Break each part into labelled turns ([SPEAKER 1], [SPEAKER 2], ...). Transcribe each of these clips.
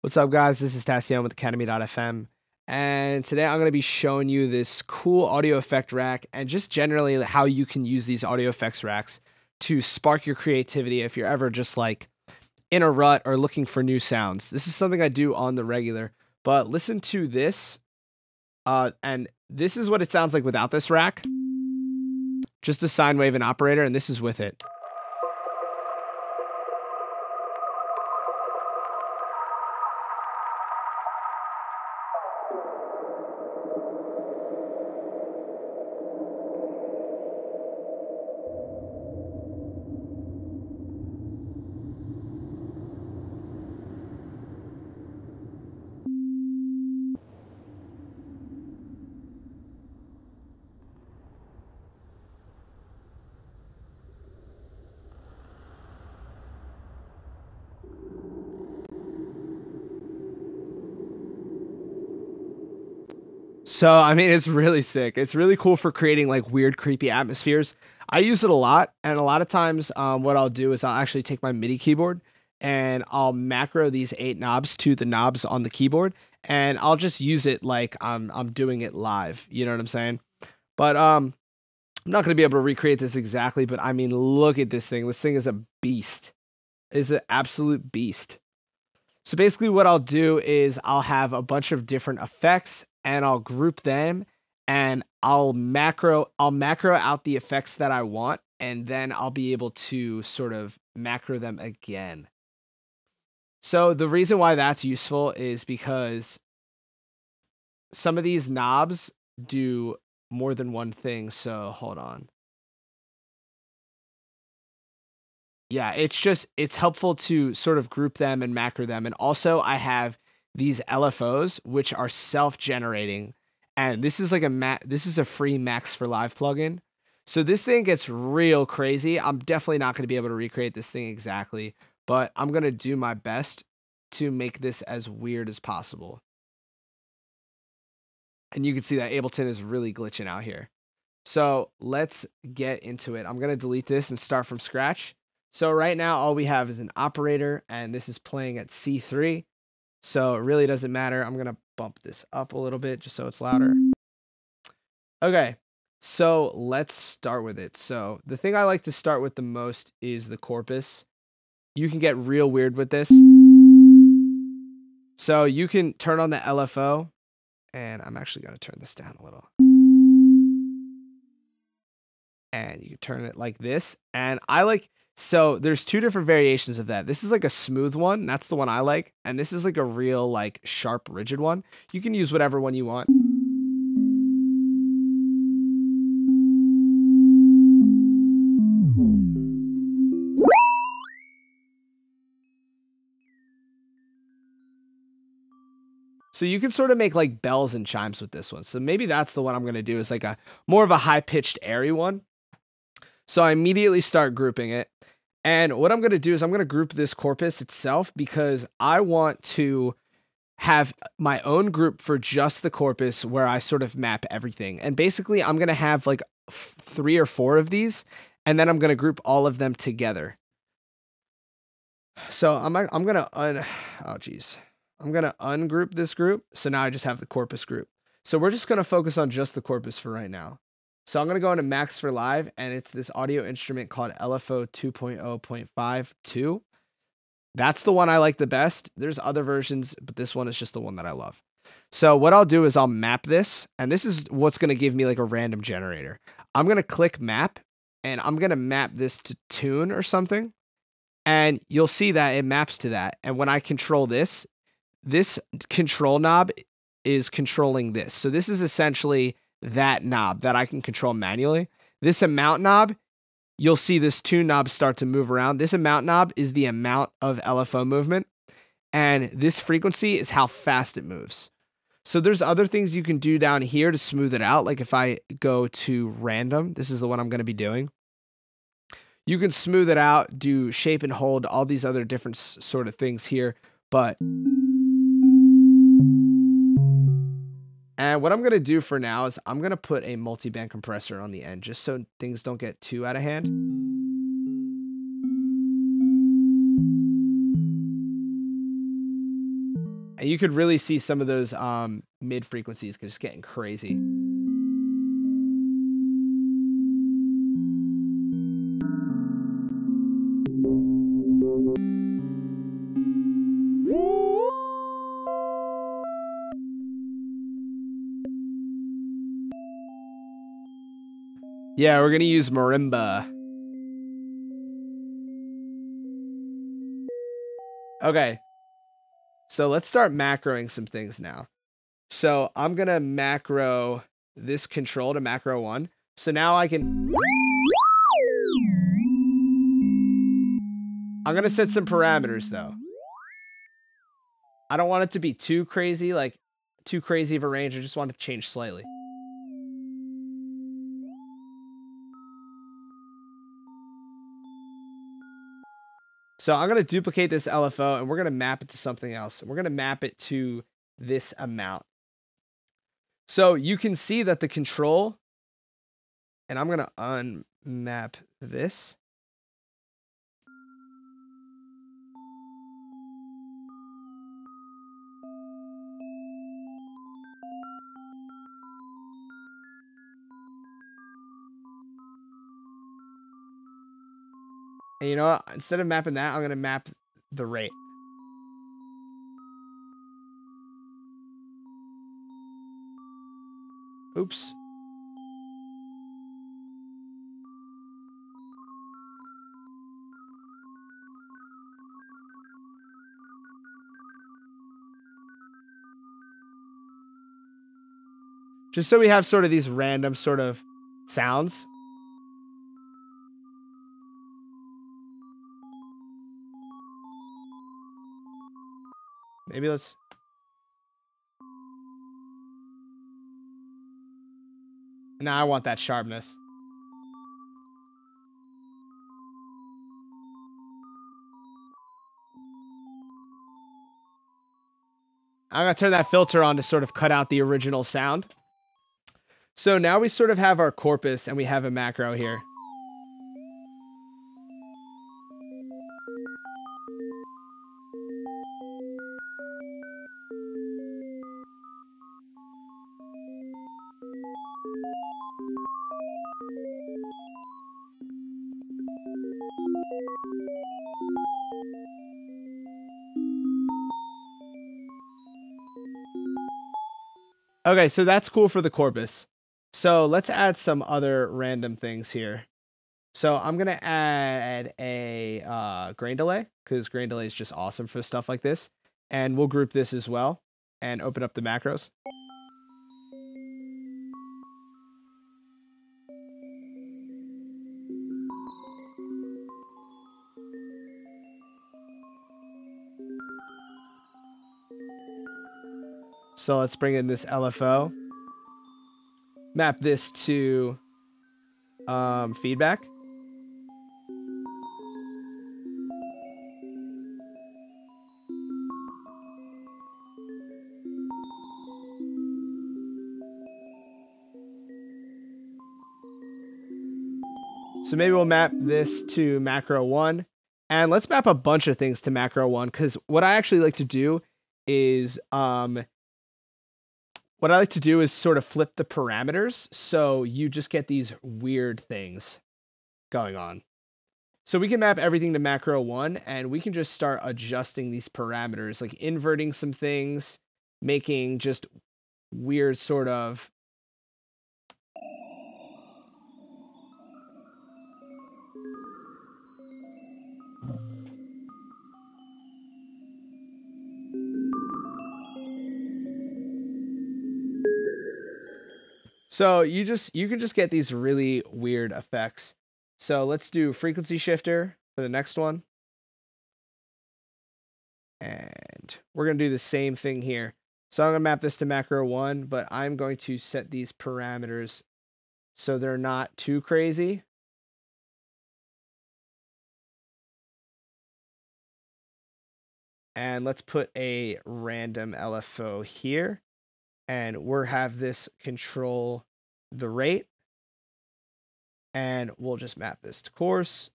[SPEAKER 1] What's up, guys? This is Tascione with Academy.fm, and today I'm going to be showing you this cool audio effect rack and just generally how you can use these audio effects racks to spark your creativity if you're ever just like in a rut or looking for new sounds. This is something I do on the regular, but listen to this, and this is what it sounds like without this rack. Just a sine wave and operator, and this is with it. So, I mean, it's really sick. It's really cool for creating like weird, creepy atmospheres. I use it a lot, and a lot of times what I'll do is I'll actually take my MIDI keyboard and I'll macro these 8 knobs to the knobs on the keyboard, and I'll just use it like I'm doing it live. You know what I'm saying? But I'm not going to be able to recreate this exactly, but I mean, look at this thing. This thing is a beast. It's an absolute beast. So basically what I'll do is I'll have a bunch of different effects and I'll group them and I'll macro out the effects that I want, and then I'll be able to sort of macro them again. So the reason why that's useful is because some of these knobs do more than one thing. So hold on. Yeah, it's helpful to sort of group them and macro them. And also I have these LFOs, which are self-generating. And this is like this is a free Max for Live plugin. So this thing gets real crazy. I'm definitely not going to be able to recreate this thing exactly, but I'm going to do my best to make this as weird as possible. And you can see that Ableton is really glitching out here. So let's get into it. I'm going to delete this and start from scratch. So right now, all we have is an operator, and this is playing at C3. So it really doesn't matter. I'm going to bump this up a little bit just so it's louder. Okay, so let's start with it. So the thing I like to start with the most is the corpus. You can get real weird with this. So you can turn on the LFO, and I'm actually going to turn this down a little. And you can turn it like this. And I like... So there's 2 different variations of that. This is like a smooth one. That's the one I like. And this is like a real like sharp, rigid one. You can use whatever one you want. So you can sort of make like bells and chimes with this one. So maybe that's the one I'm going to do, is like a more of a high-pitched, airy one. So I immediately start grouping it. And what I'm going to do is I'm going to group this corpus itself, because I want to have my own group for just the corpus where I sort of map everything. And basically I'm going to have like 3 or 4 of these, and then I'm going to group all of them together. So I'm going to I'm going to ungroup this group. So now I just have the corpus group. So we're just going to focus on just the corpus for right now. So I'm going to go into Max for Live, and it's this audio instrument called LFO 2.0.52. That's the one I like the best. There's other versions, but this one is just the one that I love. So what I'll do is I'll map this, and this is what's going to give me like a random generator. I'm going to click map, and I'm going to map this to tune or something, and you'll see that it maps to that. And when I control this control knob is controlling this. So this is essentially that knob that I can control manually. This amount knob, you'll see this tune knob start to move around. This amount knob is the amount of LFO movement, and this frequency is how fast it moves. So there's other things you can do down here to smooth it out. Like if I go to random, this is the one I'm going to be doing. You can smooth it out, do shape and hold, all these other different sort of things here. And what I'm going to do for now is I'm going to put a multi-band compressor on the end, just so things don't get too out of hand. And you could really see some of those mid frequencies just getting crazy. Yeah, we're gonna use marimba. Okay. So let's start macroing some things now. So I'm gonna macro this control to macro 1. So now I'm gonna set some parameters though. I don't want it to be too crazy, like too crazy of a range. I just want it to change slightly. So I'm going to duplicate this LFO and we're going to map it to something else. We're going to map it to this amount. So you can see that the control, and I'm going to unmap this. And you know what? Instead of mapping that, I'm going to map the rate. Oops. Just so we have sort of these random sort of sounds. Maybe let's... Now I want that sharpness. I'm going to turn that filter on to sort of cut out the original sound. So now we sort of have our corpus and we have a macro here. Okay, so that's cool for the corpus. So let's add some other random things here. So I'm going to add a grain delay, because grain delay is just awesome for stuff like this. And we'll group this as well and open up the macros. So let's bring in this LFO. Map this to feedback. So maybe we'll map this to macro 1. And let's map a bunch of things to macro 1, because what I actually like to do is sort of flip the parameters, so you just get these weird things going on. So we can map everything to macro 1, and we can just start adjusting these parameters, like inverting some things, making just weird sort of... So you can just get these really weird effects. So let's do frequency shifter for the next one. And we're going to do the same thing here. So I'm going to map this to macro 1, but I'm going to set these parameters so they're not too crazy. And let's put a random LFO here. And we'll have this control the rate. And we'll just map this to course.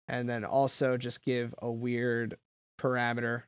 [SPEAKER 1] And then also just give a weird parameter.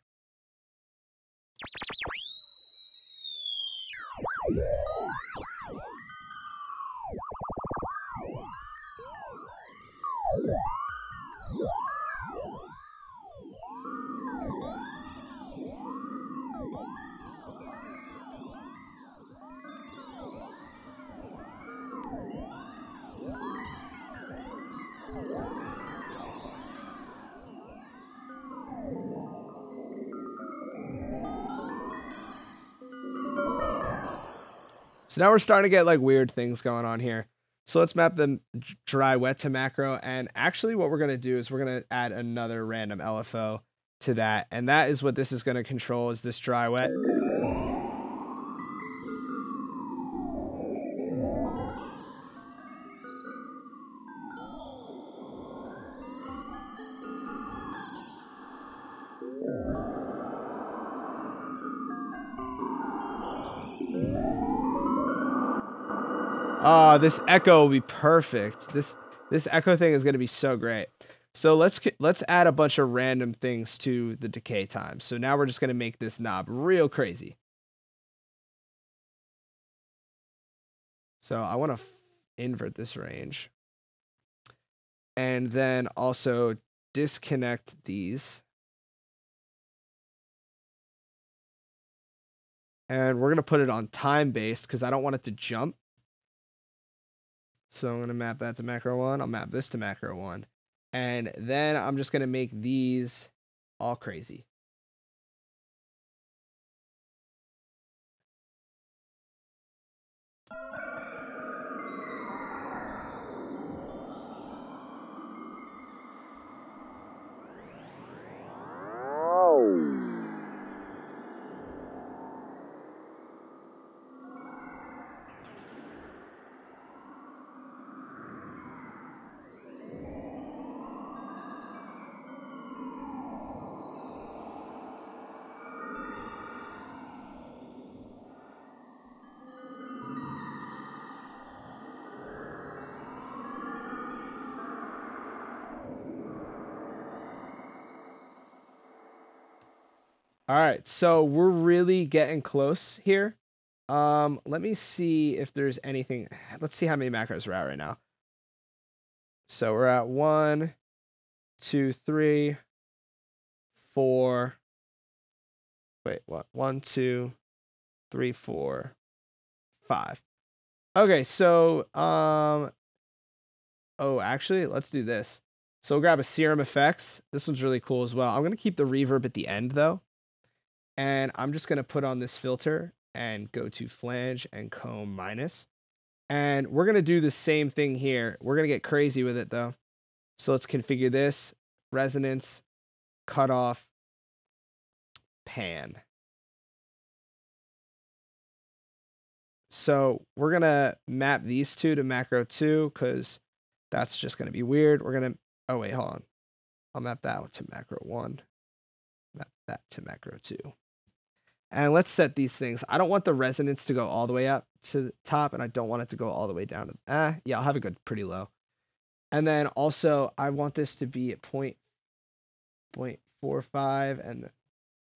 [SPEAKER 1] So now we're starting to get like weird things going on here. So let's map the dry wet to macro. And actually what we're going to do is we're going to add another random LFO to that. And that is what this is going to control, is this dry wet. Oh, this echo will be perfect. This echo thing is going to be so great. So let's add a bunch of random things to the decay time. So now we're just going to make this knob real crazy. So I want to invert this range. And then also disconnect these. And we're going to put it on time-based because I don't want it to jump. So I'm going to map that to macro 1. I'll map this to macro 1. And then I'm just going to make these all crazy. All right, so we're really getting close here. Let me see if there's anything. Let's see how many macros we're at right now. So we're at 1, 2, 3, 4. Wait, what? 1, 2, 3, 4, 5. Okay, so oh, actually, let's do this. So we'll grab a Serum Effects. This one's really cool as well. I'm gonna keep the reverb at the end though. And I'm just going to put on this filter and go to flange and comb minus. And we're going to do the same thing here. We're going to get crazy with it though. So let's configure this. Resonance, cutoff, pan. So we're going to map these two to macro 2 because that's just going to be weird. We're going to, oh wait, hold on. I'll map that to macro 1. Map that to macro 2. And let's set these things. I don't want the resonance to go all the way up to the top, and I don't want it to go all the way down to, yeah, I'll have it go pretty low. And then also, I want this to be at 0.45 and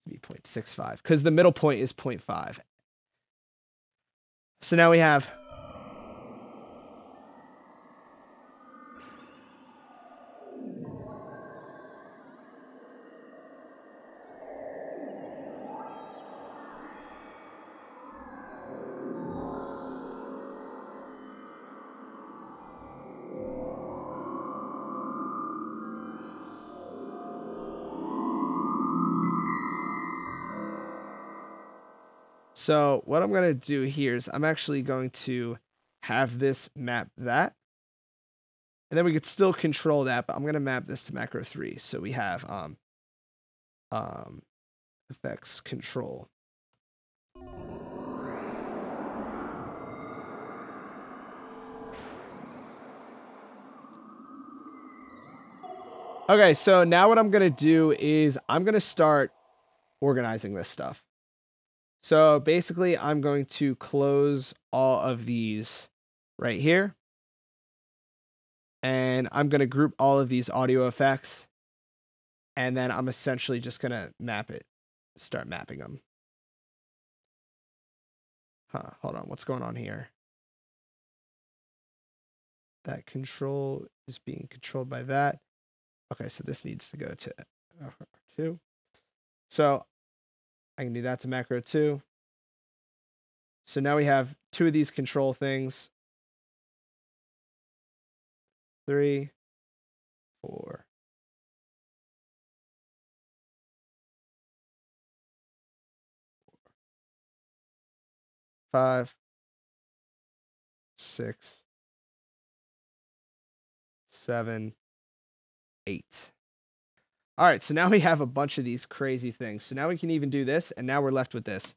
[SPEAKER 1] be 0.65, because the middle point is 0.5. So now we have... So what I'm going to do here is I'm actually going to have this map that. And then we could still control that, but I'm going to map this to macro 3. So we have effects control. Okay, so now what I'm going to do is I'm going to start organizing this stuff. So basically, I'm going to close all of these right here. And I'm going to group all of these audio effects. And then I'm essentially just going to map it, start mapping them. Hold on. What's going on here? That control is being controlled by that. Okay, so this needs to go to 2. So I can do that to macro 2. So now we have 2 of these control things. 3, 4. 5, 6, 7, 8. All right, so now we have a bunch of these crazy things. So now we can even do this, and now we're left with this.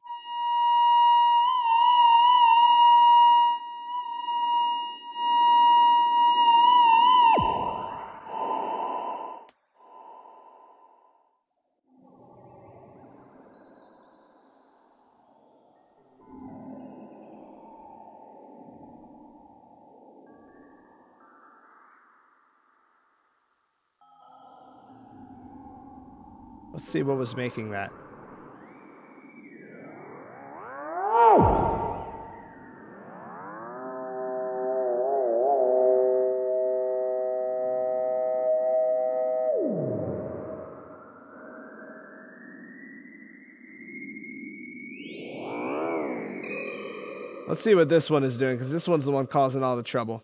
[SPEAKER 1] Let's see what was making that. Let's see what this one is doing, because this one's the one causing all the trouble.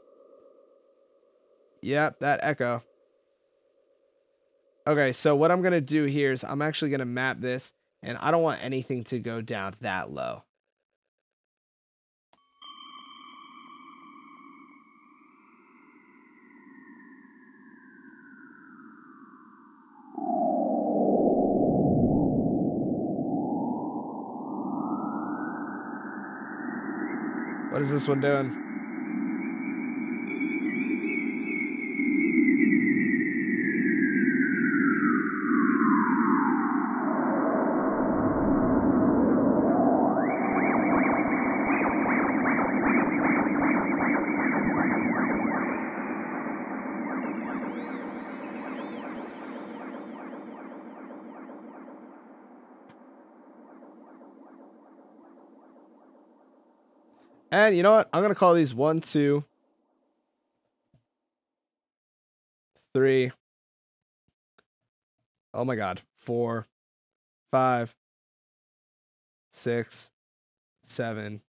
[SPEAKER 1] Yep, that echo. Okay, so what I'm going to do here is I'm actually going to map this, and I don't want anything to go down that low. What is this one doing? And you know what? I'm going to call these 1, 2, 3. Oh my God. 4, 5, 6, 7.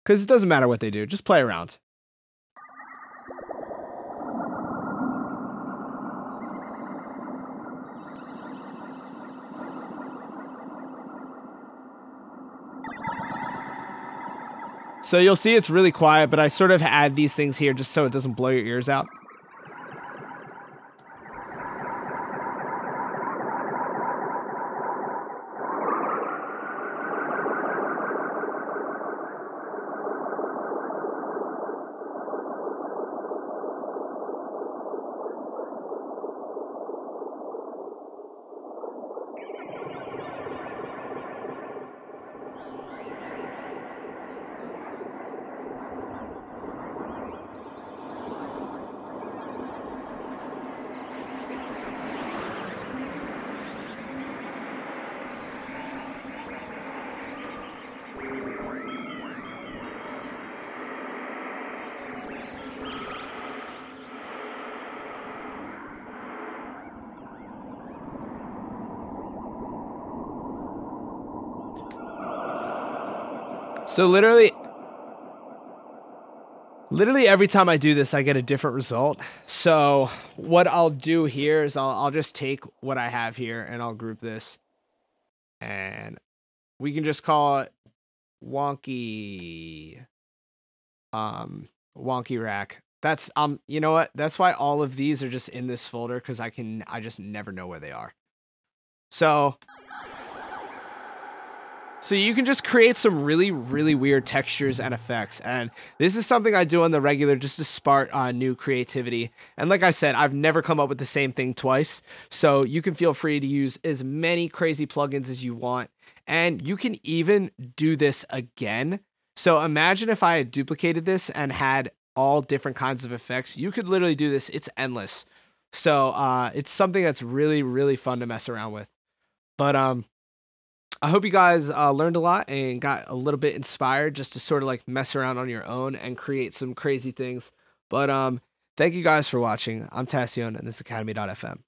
[SPEAKER 1] Because it doesn't matter what they do. Just play around. So you'll see it's really quiet, but I sort of add these things here just so it doesn't blow your ears out. So literally every time I do this, I get a different result. So what I'll do here is I'll just take what I have here and I'll group this. And we can just call it wonky rack. That's you know what? That's why all of these are just in this folder, because I just never know where they are. So you can just create some really, really weird textures and effects. And this is something I do on the regular just to spark new creativity. And like I said, I've never come up with the same thing twice. So you can feel free to use as many crazy plugins as you want. And you can even do this again. So imagine if I had duplicated this and had all different kinds of effects. You could literally do this. It's endless. So it's something that's really, really fun to mess around with. But I hope you guys learned a lot and got a little bit inspired just to sort of like mess around on your own and create some crazy things. But thank you guys for watching. I'm Tascione, and this is Academy.fm.